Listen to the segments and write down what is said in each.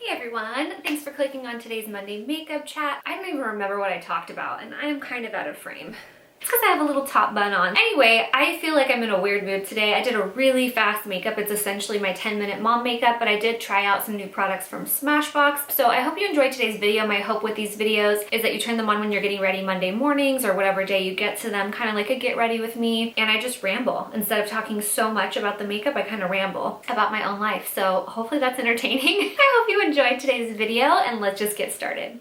Hey everyone, thanks for clicking on today's Monday makeup chat. I don't even remember what I talked about and I am kind of out of frame. It's because I have a little top bun on. Anyway, I feel like I'm in a weird mood today. I did a really fast makeup. It's essentially my 10-minute mom makeup, but I did try out some new products from Smashbox. So I hope you enjoyed today's video. My hope with these videos is that you turn them on when you're getting ready Monday mornings or whatever day you get to them, kind of like a get ready with me. And I just ramble. Instead of talking so much about the makeup, I kind of ramble about my own life. So hopefully that's entertaining. I hope you enjoyed today's video and let's just get started.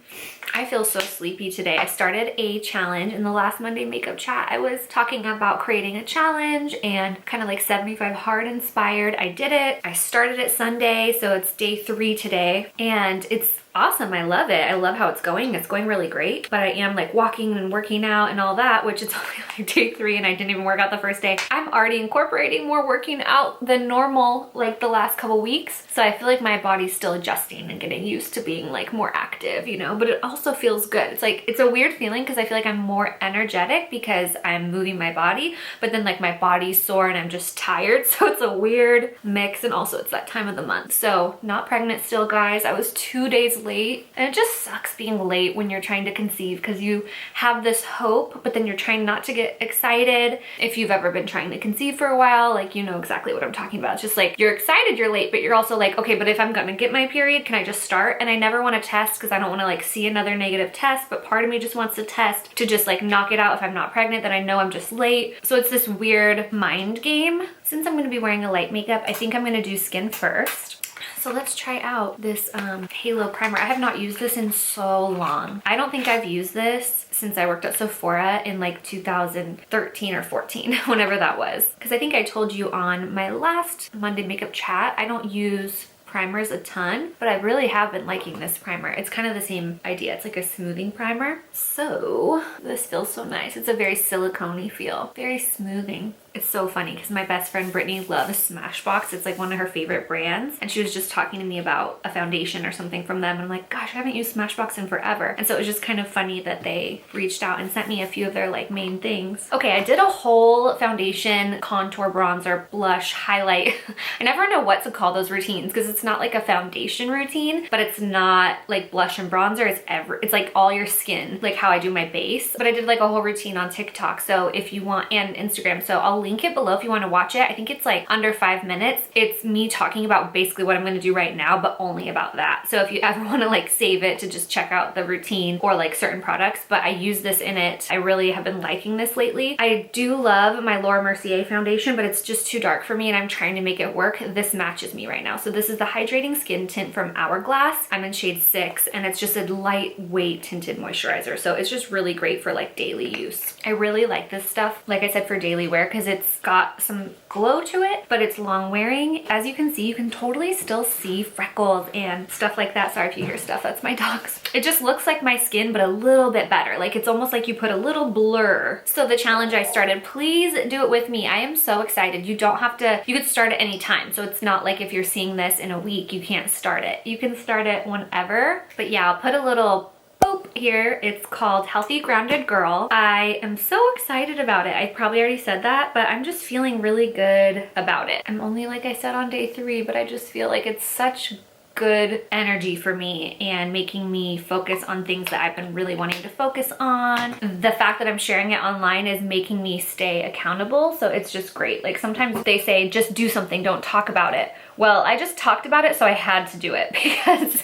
I feel so sleepy today. I started a challenge in the last Monday makeup chat. I was talking about creating a challenge and kind of like 75 hard inspired. I did it. I started it Sunday, so it's day 3 today and it's awesome. I love it. I love how it's going. It's going really great, but I am like walking and working out and all that, which it's only like day 3 and I didn't even work out the first day. I'm already incorporating more working out than normal like the last couple weeks. So I feel like my body's still adjusting and getting used to being like more active, you know, but it also feels good. It's like, it's a weird feeling because I feel like I'm more energetic because I'm moving my body, but then like my body's sore and I'm just tired. So it's a weird mix. And also it's that time of the month. So not pregnant still, guys. I was 2 days late and it just sucks being late when you're trying to conceive because you have this hope, but then you're trying not to get excited. If you've ever been trying to conceive for a while, like you know exactly what I'm talking about. It's just like you're excited you're late, but you're also like, okay, but if I'm gonna get my period, can I just start? And I never want to test because I don't want to like see another negative test, but part of me just wants to test to just like knock it out. If I'm not pregnant, then I know I'm just late. So it's this weird mind game. Since I'm going to be wearing a light makeup, I think I'm going to do skin first. So let's try out this Halo primer. I have not used this in so long. I don't think I've used this since I worked at Sephora in like 2013 or 14, whenever that was. Because I think I told you on my last Monday makeup chat, I don't use primers a ton, but I really have been liking this primer. It's kind of the same idea. It's like a smoothing primer. So this feels so nice. It's a very silicone-y feel, very smoothing. It's so funny because my best friend Brittany loves Smashbox. It's like one of her favorite brands. And she was just talking to me about a foundation or something from them. And I'm like, gosh, I haven't used Smashbox in forever. And so it was just kind of funny that they reached out and sent me a few of their like main things. Okay, I did a whole foundation, contour, bronzer, blush, highlight. I never know what to call those routines because it's not like a foundation routine, but it's not like blush and bronzer. It's like all your skin, like how I do my base. But I did like a whole routine on TikTok. So if you want, and Instagram. So I'll link it below if you want to watch it. I think it's like under 5 minutes. It's me talking about basically what I'm going to do right now, but only about that. So if you ever want to like save it to just check out the routine or like certain products, but I use this in it. I really have been liking this lately. I do love my Laura Mercier foundation, but it's just too dark for me and I'm trying to make it work. This matches me right now. So this is the Hydrating Skin Tint from Hourglass. I'm in shade 6 and it's just a lightweight tinted moisturizer. So it's just really great for like daily use. I really like this stuff, like I said, for daily wear because it's got some glow to it, but it's long wearing. As you can see, you can totally still see freckles and stuff like that. Sorry if you hear stuff, that's my dogs. It just looks like my skin, but a little bit better. Like it's almost like you put a little blur. So the challenge I started, please do it with me. I am so excited. You don't have to, you could start at any time. So it's not like if you're seeing this in a week, you can't start it. You can start it whenever. But yeah, I'll put a little boop here. It's called Healthy Grounded Girl. I am so excited about it. I probably already said that, but I'm just feeling really good about it. I'm only, like I said, on day 3, but I just feel like it's such good energy for me and making me focus on things that I've been really wanting to focus on. The fact that I'm sharing it online is making me stay accountable. So it's just great. Like sometimes they say, just do something, don't talk about it. Well, I just talked about it, so I had to do it because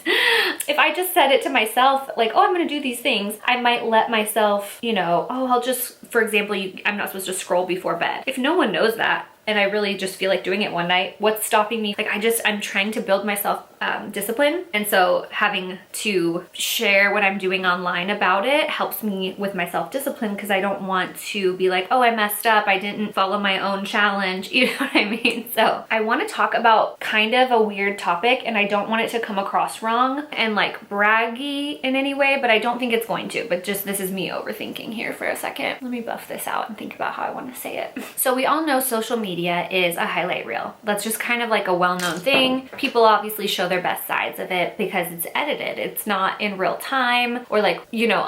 if I just said it to myself, like, oh, I'm gonna do these things, I might let myself, you know, oh, I'll just, for example, I'm not supposed to scroll before bed. If no one knows that, and I really just feel like doing it one night, what's stopping me? Like I'm trying to build myself discipline. And so having to share what I'm doing online about it helps me with my self-discipline because I don't want to be like, oh, I messed up, I didn't follow my own challenge. You know what I mean? So I want to talk about kind of a weird topic and I don't want it to come across wrong and like braggy in any way, but I don't think it's going to, but just this is me overthinking here for a second. Let me buff this out and think about how I want to say it. So we all know social media media is a highlight reel. That's just kind of like a well-known thing. People obviously show their best sides of it because it's edited. It's not in real time or like, you know,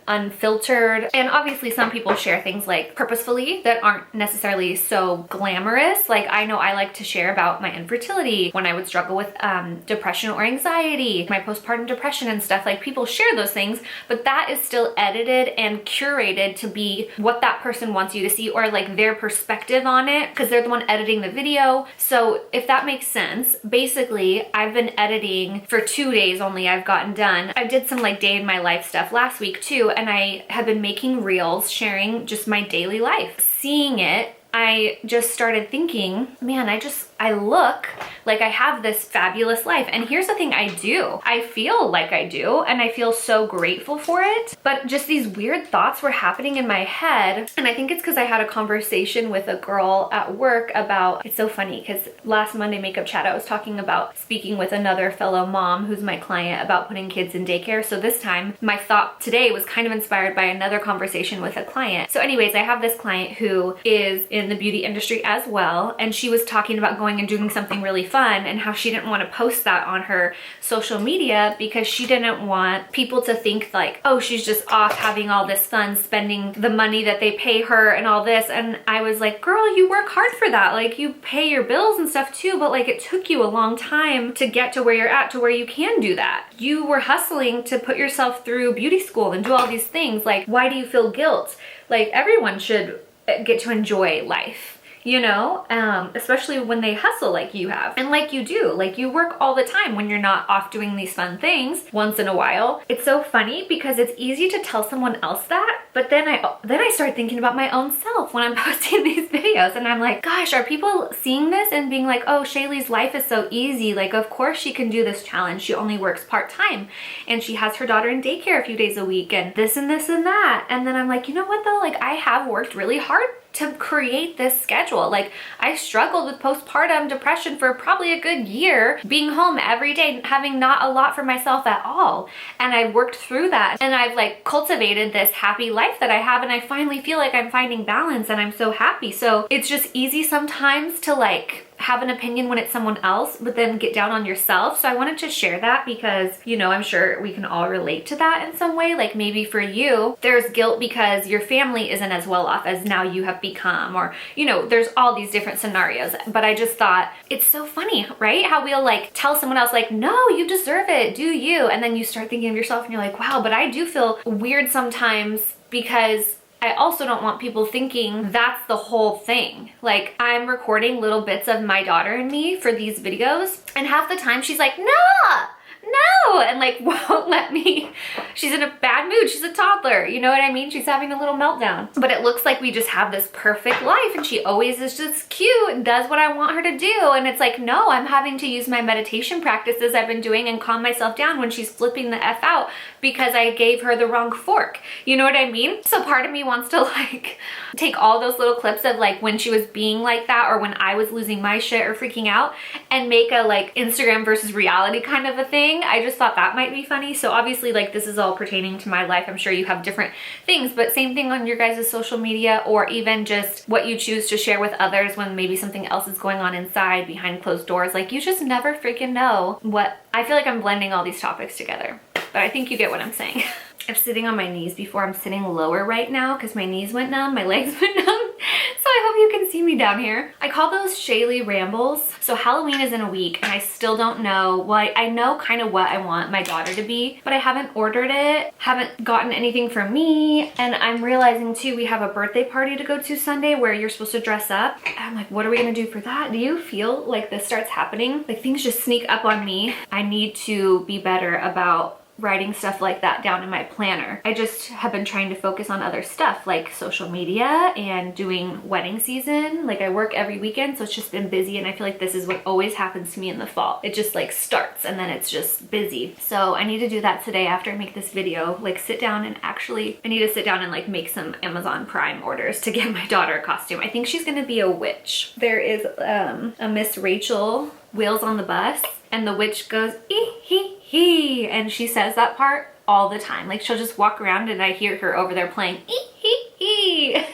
unfiltered. And obviously some people share things like purposefully that aren't necessarily so glamorous. Like I know I like to share about my infertility, when I would struggle with depression or anxiety, my postpartum depression and stuff. Like people share those things, but that is still edited and curated to be what that person wants you to see, or like their perspective on it, because they're the one editing the video. So if that makes sense, basically I've been editing for 2 days only. I've gotten done. I did some like day in my life stuff last week too, and I have been making reels sharing just my daily life. Seeing it, I just started thinking, man, I look like I have this fabulous life. And here's the thing, I do. I feel like I do, and I feel so grateful for it. But just these weird thoughts were happening in my head. And I think it's because I had a conversation with a girl at work about, it's so funny because last Monday makeup chat, I was talking about speaking with another fellow mom who's my client about putting kids in daycare. So this time my thought today was kind of inspired by another conversation with a client. So anyways, I have this client who is in the beauty industry as well, and she was talking about going and doing something really fun and how she didn't want to post that on her social media because she didn't want people to think like, oh, she's just off having all this fun, spending the money that they pay her and all this. And I was like, girl, you work hard for that. Like you pay your bills and stuff too, but like it took you a long time to get to where you're at, to where you can do that. You were hustling to put yourself through beauty school and do all these things. Like, why do you feel guilt? Like everyone should get to enjoy life, you know, especially when they hustle like you have and like you do. Like you work all the time when you're not off doing these fun things once in a while. It's so funny because it's easy to tell someone else that, but then I start thinking about my own self when I'm posting these videos, and I'm like, gosh, are people seeing this and being like, oh, Shaylee's life is so easy, like of course she can do this challenge, she only works part-time and she has her daughter in daycare a few days a week and this and this and that. And then I'm like, you know what though, like I have worked really hard to create this schedule. Like I struggled with postpartum depression for probably a good year, being home every day, having not a lot for myself at all. And I worked through that, and I've like cultivated this happy life that I have, and I finally feel like I'm finding balance and I'm so happy. So it's just easy sometimes to like have an opinion when it's someone else, but then get down on yourself. So I wanted to share that because, you know, I'm sure we can all relate to that in some way. Like maybe for you, there's guilt because your family isn't as well off as now you have become, or, you know, there's all these different scenarios. But I just thought it's so funny, right? How we'll like tell someone else like, no, you deserve it, do you? And then you start thinking of yourself and you're like, wow, but I do feel weird sometimes because I also don't want people thinking that's the whole thing. Like I'm recording little bits of my daughter and me for these videos, and half the time she's like, no, and like won't let me. She's in a bad mood. She's a toddler. You know what I mean? She's having a little meltdown. But it looks like we just have this perfect life and she always is just cute and does what I want her to do. And it's like, no, I'm having to use my meditation practices I've been doing and calm myself down when she's flipping the F out because I gave her the wrong fork. You know what I mean? So part of me wants to like take all those little clips of like when she was being like that, or when I was losing my shit or freaking out, and make a like Instagram versus reality kind of a thing. I just thought that might be funny. So obviously like this is all pertaining to my life. I'm sure you have different things, but same thing on your guys' social media, or even just what you choose to share with others when maybe something else is going on inside behind closed doors. Like you just never freaking know what. I feel like I'm blending all these topics together, but I think you get what I'm saying. I'm sitting on my knees before. I'm sitting lower right now because my knees went numb, my legs went numb. So I hope you can see me down here. I call those Shaylee Rambles. So Halloween is in a week and I still don't know. Well, I know kind of what I want my daughter to be, but I haven't ordered it, haven't gotten anything for me. And I'm realizing too, we have a birthday party to go to Sunday where you're supposed to dress up. And I'm like, what are we gonna do for that? Do you feel like this starts happening? Like things just sneak up on me. I need to be better about writing stuff like that down in my planner. I just have been trying to focus on other stuff like social media and doing wedding season. Like I work every weekend, so it's just been busy, and I feel like this is what always happens to me in the fall. It just like starts and then it's just busy. So I need to do that today after I make this video, like sit down and actually, I need to sit down and like make some Amazon Prime orders to get my daughter a costume. I think she's gonna be a witch. There is a Miss Rachel Wheels on the Bus, and the witch goes ee hee hee, and she says that part all the time. Like she'll just walk around and I hear her over there playing ee hee hee.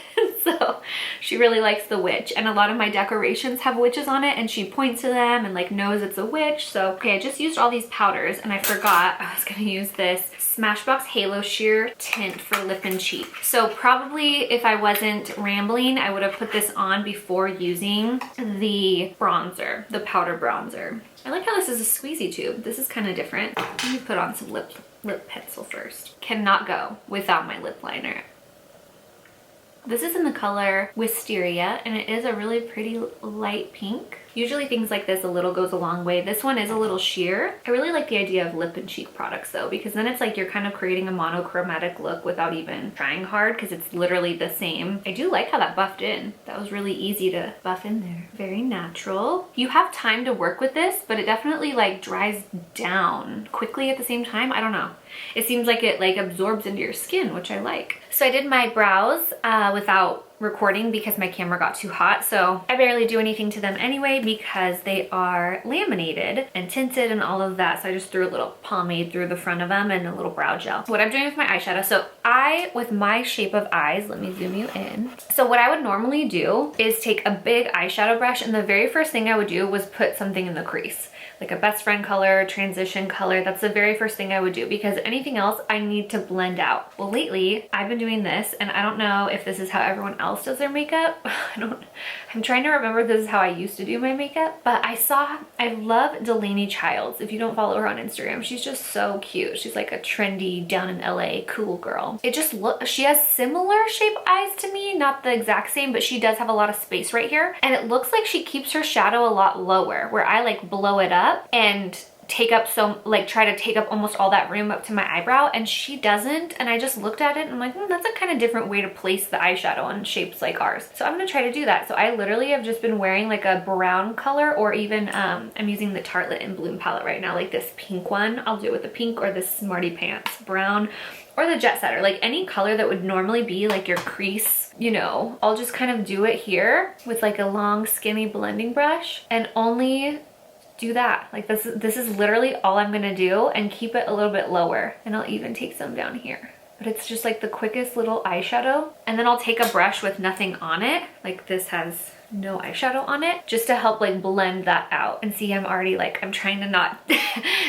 So So she really likes the witch, and a lot of my decorations have witches on it, and she points to them and like knows it's a witch. So, okay, I just used all these powders and I forgot I was gonna use this Smashbox Halo Sheer tint for lip and cheek. So probably if I wasn't rambling, I would have put this on before using the bronzer, the powder bronzer. I like how this is a squeezy tube. This is kind of different. Let me put on some lip pencil first. Cannot go without my lip liner. This is in the color Wisteria, and it is a really pretty light pink. Usually things like this, a little goes a long way. This one is a little sheer. I really like the idea of lip and cheek products though, because then it's like you're kind of creating a monochromatic look without even trying hard, because it's literally the same. I do like how that buffed in. That was really easy to buff in there. Very natural. You have time to work with this, but it definitely like dries down quickly at the same time. I don't know. It seems like it like absorbs into your skin, which I like. So I did my brows without recording because my camera got too hot, so I barely do anything to them anyway because they are laminated and tinted and all of that. So I just threw a little pomade through the front of them and a little brow gel. What I'm doing with my eyeshadow, so with my shape of eyes, let me zoom you in. So what I would normally do is take a big eyeshadow brush, and the very first thing I would do was put something in the crease, like a best friend color, transition color. That's the very first thing I would do, because anything else I need to blend out. Well, lately I've been doing this, and I don't know if this is how everyone else does their makeup. I'm trying to remember if this is how I used to do my makeup, but I love Delaney Childs. If you don't follow her on Instagram, she's just so cute. She's like a trendy down in LA cool girl. She has similar shape eyes to me, not the exact same, but she does have a lot of space right here. And it looks like she keeps her shadow a lot lower, where I like blow it up and try to take up almost all that room up to my eyebrow, and she doesn't. And I just looked at it and I'm like, that's a kind of different way to place the eyeshadow on shapes like ours. So I'm gonna try to do that. So I literally have just been wearing like a brown color, or even I'm using the Tartelette in Bloom palette right now, like this pink one. I'll do it with the pink or the Smarty Pants brown, or the Jet Setter, like any color that would normally be like your crease, you know. I'll just kind of do it here with like a long skinny blending brush, and only do that. Like this is literally all I'm gonna do, and keep it a little bit lower. And I'll even take some down here. But it's just like the quickest little eyeshadow. And then I'll take a brush with nothing on it, like this has no eyeshadow on it, just to help like blend that out. And see, I'm already like, I'm trying to not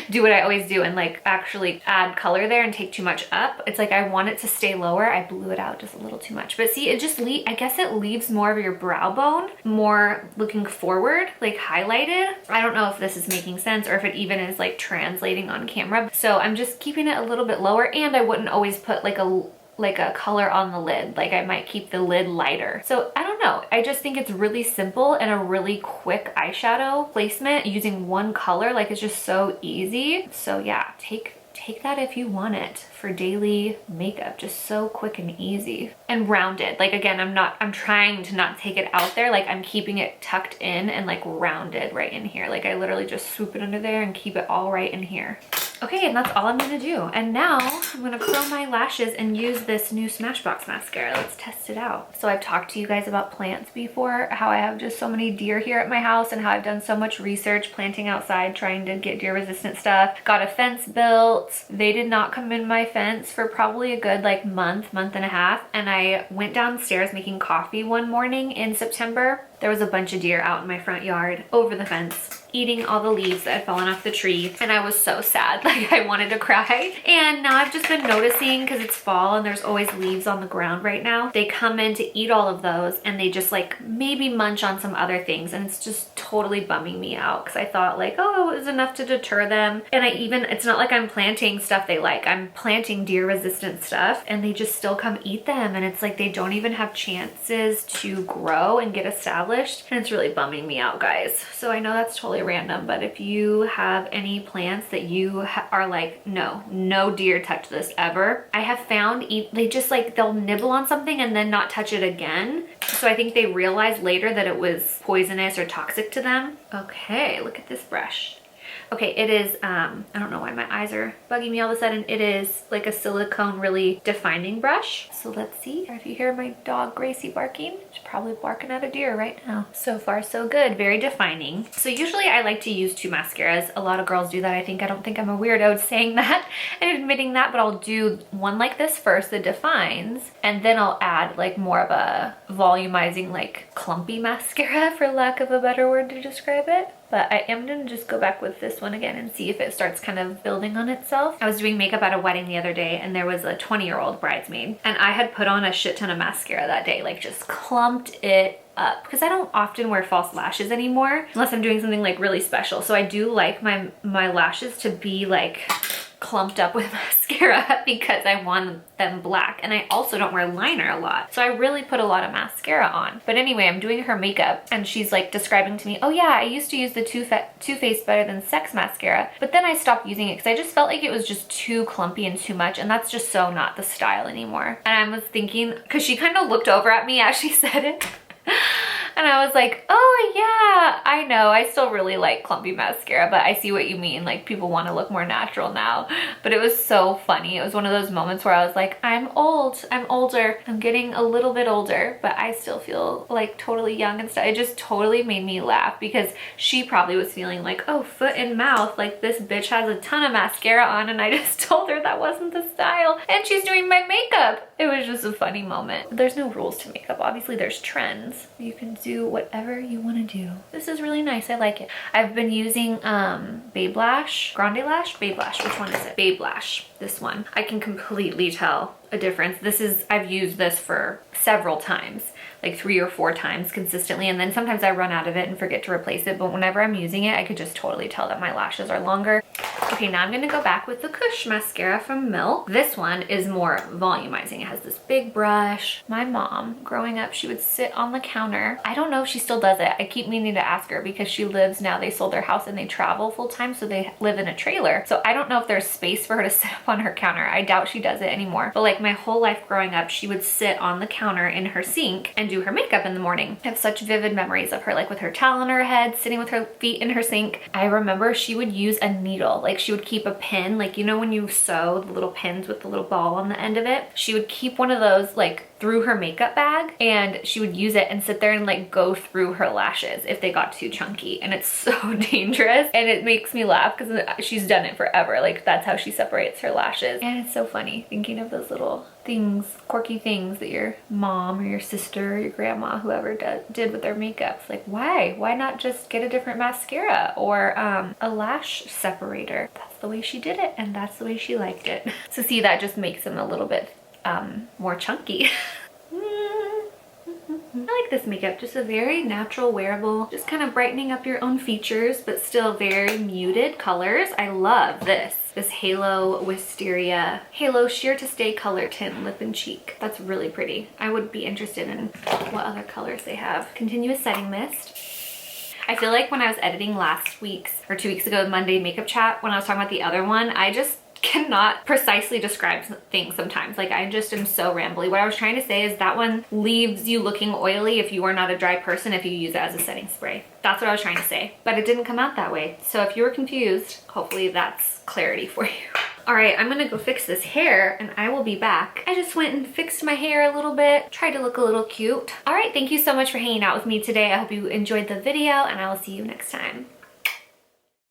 do what I always do and like actually add color there and take too much up. It's like I want it to stay lower. I blew it out just a little too much. But see, it just I guess it leaves more of your brow bone more looking forward, like highlighted. I don't know if this is making sense or if it even is like translating on camera. So I'm just keeping it a little bit lower, and I wouldn't always put like a color on the lid. Like I might keep the lid lighter. So I don't know. I just think it's really simple and a really quick eyeshadow placement using one color. Like it's just so easy. So yeah, take that if you want it for daily makeup. Just so quick and easy and rounded. Like again, I'm trying to not take it out there. Like I'm keeping it tucked in and like rounded right in here. Like I literally just swoop it under there and keep it all right in here. Okay, and that's all I'm gonna do. And now I'm gonna curl my lashes and use this new Smashbox mascara. Let's test it out. So I've talked to you guys about plants before, how I have just so many deer here at my house, and how I've done so much research planting outside, trying to get deer resistant stuff. Got a fence built. They did not come in my fence for probably a good like month and a half. And I went downstairs making coffee one morning in September. There was a bunch of deer out in my front yard over the fence, eating all the leaves that had fallen off the tree, and I was so sad. Like I wanted to cry. And now I've just been noticing, because it's fall and there's always leaves on the ground right now, they come in to eat all of those, and they just like maybe munch on some other things, and it's just totally bumming me out, because I thought like, oh, it was enough to deter them. And it's not like I'm planting stuff they like. I'm planting deer resistant stuff, and they just still come eat them, and it's like they don't even have chances to grow and get established, and it's really bumming me out, guys. So I know that's totally random, but if you have any plants that you are like, no deer touch this ever, I have found they just like, they'll nibble on something and then not touch it again. So I think they realized later that it was poisonous or toxic to them. Okay, look at this brush. Okay, it is, I don't know why my eyes are bugging me all of a sudden. It is like a silicone really defining brush. So let's see if you hear my dog Gracie barking. She's probably barking at a deer right now. So far so good, very defining. So usually I like to use 2 mascaras. A lot of girls do that. I don't think I'm a weirdo saying that and admitting that, but I'll do one like this first that defines, and then I'll add like more of a volumizing, like clumpy mascara, for lack of a better word to describe it. But I am gonna just go back with this one again and see if it starts kind of building on itself. I was doing makeup at a wedding the other day and there was a 20-year-old bridesmaid, and I had put on a shit ton of mascara that day, like just clumped it up, because I don't often wear false lashes anymore unless I'm doing something like really special. So I do like my lashes to be like clumped up with mascara because I want them black, and I also don't wear liner a lot, so I really put a lot of mascara on. But anyway, I'm doing her makeup and she's like describing to me, oh yeah, I used to use the Too Faced Better Than Sex mascara, but then I stopped using it because I just felt like it was just too clumpy and too much, and that's just so not the style anymore. And I was thinking, because she kind of looked over at me as she said it, and I was like, oh yeah, I know, I still really like clumpy mascara, but I see what you mean, like people want to look more natural now. But it was so funny. It was one of those moments where I was like, I'm old, I'm older, I'm getting a little bit older, but I still feel like totally young and stuff. It just totally made me laugh because she probably was feeling like, oh, foot and mouth, like this bitch has a ton of mascara on and I just told her that wasn't the style and she's doing my makeup. It was just a funny moment. There's no rules to makeup. Obviously there's trends. You can do whatever you want to do. This is really nice. I like it. I've been using Babe Lash, Grande Lash, Babe Lash. Which one is it? Babe Lash. This one. I can completely tell a difference. I've used this for several times, like 3 or 4 times consistently, and then sometimes I run out of it and forget to replace it, but whenever I'm using it I could just totally tell that my lashes are longer. Okay, now I'm gonna go back with the Kush mascara from Milk. This one is more volumizing. It has this big brush. My mom, growing up, she would sit on the counter. I don't know if she still does it. I keep meaning to ask her because she lives now, they sold their house and they travel full time, so they live in a trailer. So I don't know if there's space for her to sit up on her counter. I doubt she does it anymore. But like my whole life growing up, she would sit on the counter in her sink and do her makeup in the morning. I have such vivid memories of her, like with her towel on her head, sitting with her feet in her sink. I remember she would use a needle, like she would keep a pin, like you know when you sew the little pins with the little ball on the end of it? She would keep one of those like through her makeup bag, and she would use it and sit there and like go through her lashes if they got too chunky, and it's so dangerous and it makes me laugh because she's done it forever. Like that's how she separates her lashes, and it's so funny thinking of those little things, quirky things that your mom or your sister or your grandma, whoever did with their makeup. It's like, why not just get a different mascara or a lash separator? That's the way she did it, and that's the way she liked it. So see, that just makes them a little bit more chunky. I like this makeup, just a very natural, wearable, just kind of brightening up your own features, but still very muted colors. I love this Halo Wisteria Halo Sheer to Stay Color Tint Lip and Cheek. That's really pretty. I would be interested in what other colors they have. Continuous Setting Mist. I feel like when I was editing last week's or 2 weeks ago Monday makeup chat, when I was talking about the other one, I just cannot precisely describe things sometimes. Like I just am so rambly. What I was trying to say is that one leaves you looking oily if you are not a dry person if you use it as a setting spray. That's what I was trying to say, but it didn't come out that way. So if you were confused, hopefully that's clarity for you. All right, I'm gonna go fix this hair and I will be back. I just went and fixed my hair a little bit, tried to look a little cute. All right, thank you so much for hanging out with me today. I hope you enjoyed the video and I will see you next time.